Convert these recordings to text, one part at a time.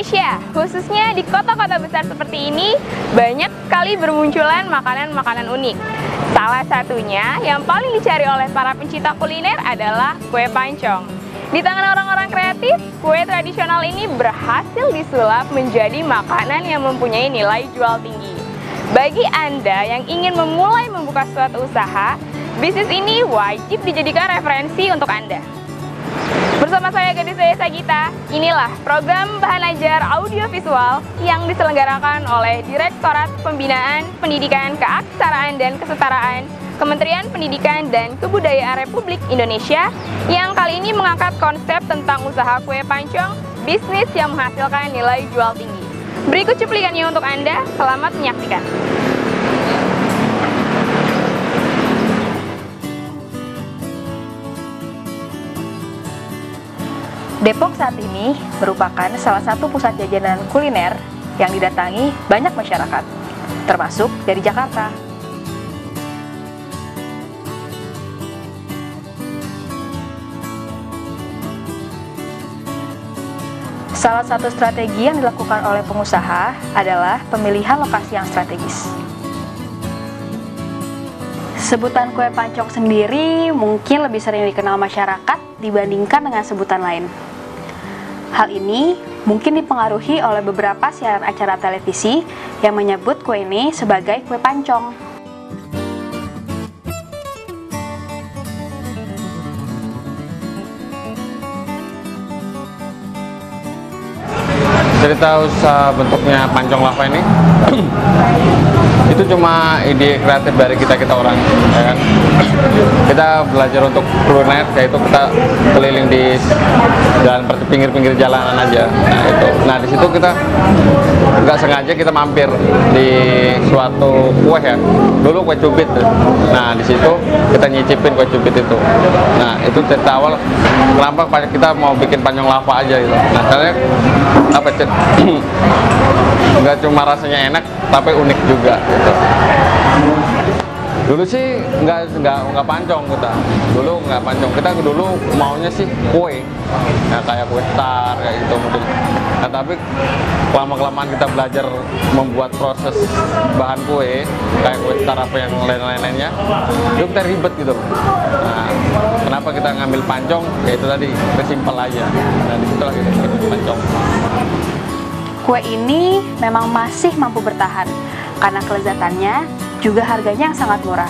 Indonesia, khususnya di kota-kota besar seperti ini, banyak sekali bermunculan makanan-makanan unik. Salah satunya yang paling dicari oleh para pencinta kuliner adalah kue pancong. Di tangan orang-orang kreatif, kue tradisional ini berhasil disulap menjadi makanan yang mempunyai nilai jual tinggi. Bagi Anda yang ingin memulai membuka suatu usaha, bisnis ini wajib dijadikan referensi untuk Anda. Bersama saya Gadis Daya Sagita, inilah program Bahan Ajar Audiovisual yang diselenggarakan oleh Direktorat Pembinaan Pendidikan Keaksaraan dan Kesetaraan Kementerian Pendidikan dan Kebudayaan Republik Indonesia yang kali ini mengangkat konsep tentang usaha kue pancong, bisnis yang menghasilkan nilai jual tinggi. Berikut cuplikannya untuk Anda, selamat menyaksikan. Depok saat ini merupakan salah satu pusat jajanan kuliner yang didatangi banyak masyarakat, termasuk dari Jakarta. Salah satu strategi yang dilakukan oleh pengusaha adalah pemilihan lokasi yang strategis. Sebutan kue pancong sendiri mungkin lebih sering dikenal masyarakat dibandingkan dengan sebutan lain. Hal ini mungkin dipengaruhi oleh beberapa siaran acara televisi yang menyebut kue ini sebagai kue pancong. Cerita usaha bentuknya pancong lava ini itu cuma ide kreatif dari kita orang, ya kan? Kita belajar untuk kuliner, yaitu kita keliling di jalan pinggir-pinggir jalanan aja. Nah di situ kita nggak sengaja kita mampir di suatu kue ya, dulu kue cubit. Nah di situ kita nyicipin kue cubit itu. Nah itu cerita awal kenapa kita mau bikin pancong lava aja gitu. Nah karena apa nggak cuma rasanya enak tapi unik juga gitu. Dulu sih nggak pancong kita dulu maunya sih kue, nah, kayak kue tar kayak gitu mungkin. Nah tapi lama-kelamaan kita belajar membuat proses bahan kue kayak kue tar apa yang lain-lainnya, itu kita ribet gitu. Nah kenapa kita ngambil pancong? Ya itu tadi, simpel aja. Nah disitulah kita bikin pancong. Kue ini memang masih mampu bertahan karena kelezatannya juga harganya yang sangat murah.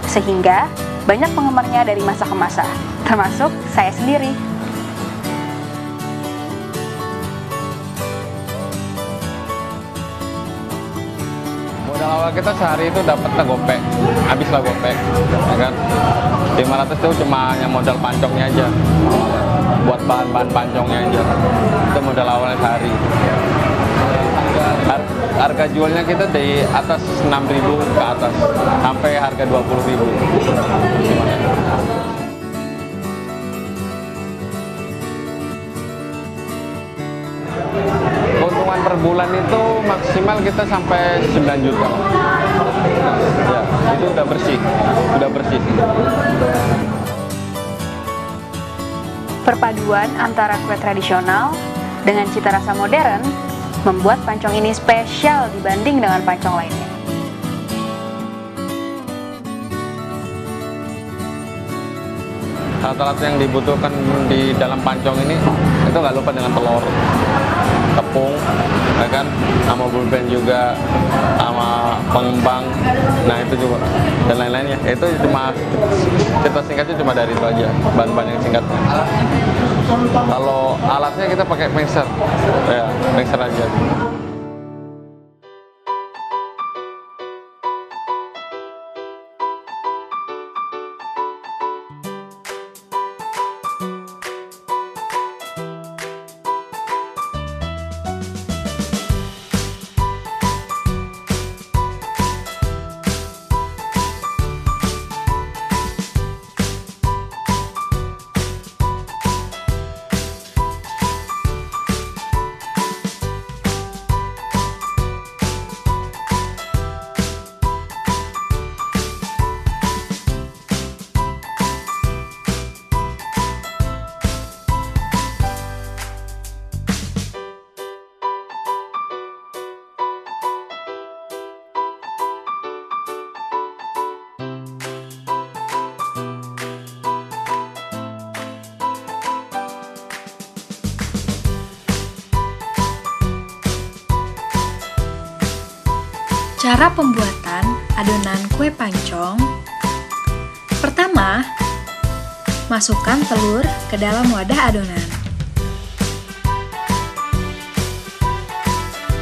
Sehingga banyak penggemarnya dari masa ke masa, termasuk saya sendiri. Modal awal kita sehari itu dapatnya gopek, habislah gopek, ya kan? 500 itu cuma hanya modal pancongnya aja, buat bahan-bahan pancongnya aja. Itu modal awalnya sehari. Harga jualnya kita dari atas 6.000 ke atas sampai harga 20.000. Keuntungan per bulan itu maksimal kita sampai 9 juta. Ya, itu udah bersih. Perpaduan antara kue tradisional dengan cita rasa modern membuat pancong ini spesial dibanding dengan pancong lainnya. Alat-alat yang dibutuhkan di dalam pancong ini itu nggak lupa dengan telur, tepung, ya kan, sama bulben juga, sama pengembang, nah itu juga dan lain-lainnya. Itu cuma cerita singkatnya cuma dari itu aja, bahan-bahan yang singkatnya. Kalau alatnya kita pakai mixer, ya mixer aja. Cara pembuatan adonan kue pancong. Pertama, masukkan telur ke dalam wadah adonan.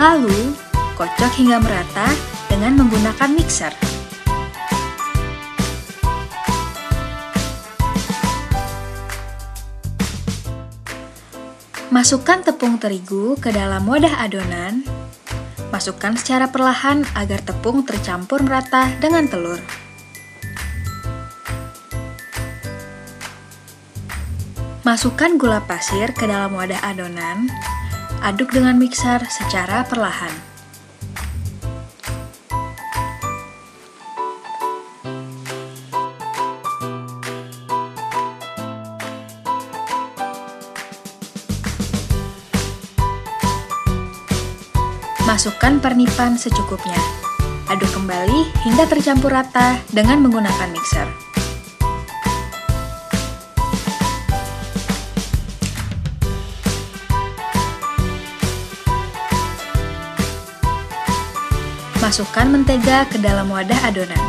Lalu, kocok hingga merata dengan menggunakan mixer. Masukkan tepung terigu ke dalam wadah adonan. Masukkan secara perlahan agar tepung tercampur merata dengan telur. Masukkan gula pasir ke dalam wadah adonan. Aduk dengan mixer secara perlahan. Masukkan pernipan secukupnya. Aduk kembali hingga tercampur rata dengan menggunakan mixer. Masukkan mentega ke dalam wadah adonan.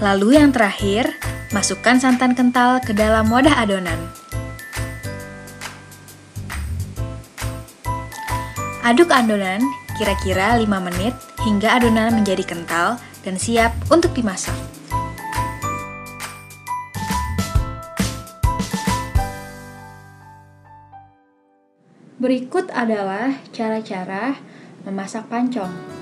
Lalu yang terakhir, masukkan santan kental ke dalam wadah adonan. Aduk adonan kira-kira 5 menit hingga adonan menjadi kental dan siap untuk dimasak. Berikut adalah cara-cara memasak pancong.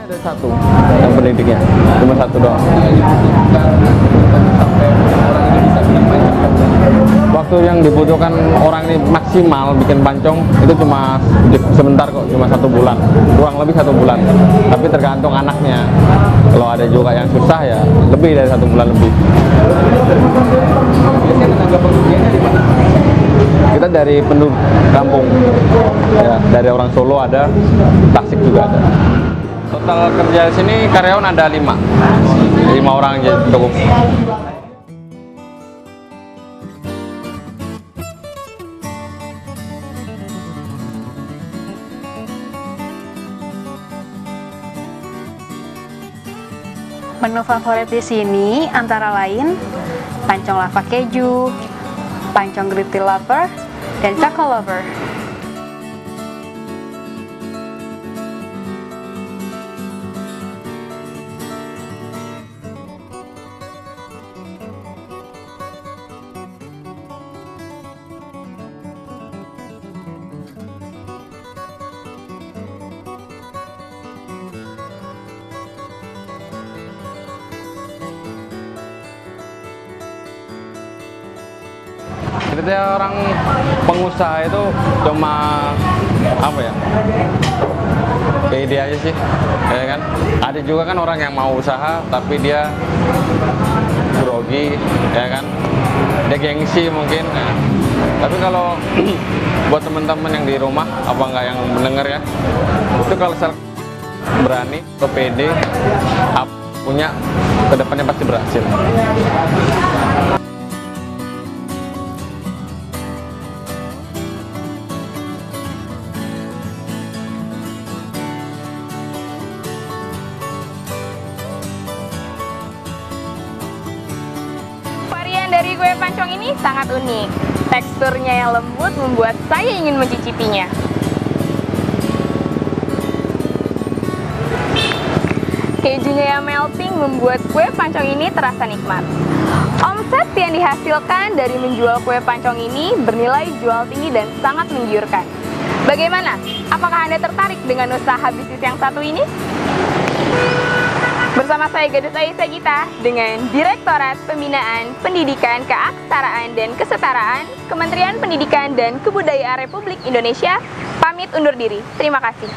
Ada satu yang pendidiknya, cuma satu doang. Waktu yang dibutuhkan orang ini maksimal bikin pancong itu cuma sebentar kok, cuma 1 bulan, kurang lebih 1 bulan. Tapi tergantung anaknya. Kalau ada juga yang susah ya lebih dari 1 bulan lebih. Kita dari penduduk kampung, ya, dari orang Solo ada, Tasik juga ada. Total kerja di sini karyawan ada 5 orang aja cukup. Menu favorit di sini antara lain pancong lava keju, pancong gritty lover, dan choco lover. Jadi orang pengusaha itu cuma apa ya? Ide aja sih, ya kan? Ada juga kan orang yang mau usaha tapi dia grogi, ya kan? Dia gengsi mungkin. Ya. Tapi kalau buat teman-teman yang di rumah, apa enggak yang mendengar ya? Itu kalau berani, pede, punya kedepannya pasti berhasil. Dari kue pancong ini sangat unik. Teksturnya yang lembut membuat saya ingin mencicipinya. Kejunya yang melting membuat kue pancong ini terasa nikmat. Omset yang dihasilkan dari menjual kue pancong ini bernilai jual tinggi dan sangat menggiurkan. Bagaimana? Apakah Anda tertarik dengan usaha bisnis yang satu ini? Bersama saya Gadis Aisyah Gita dengan Direktorat Pembinaan Pendidikan Keaksaraan dan Kesetaraan Kementerian Pendidikan dan Kebudayaan Republik Indonesia pamit undur diri. Terima kasih.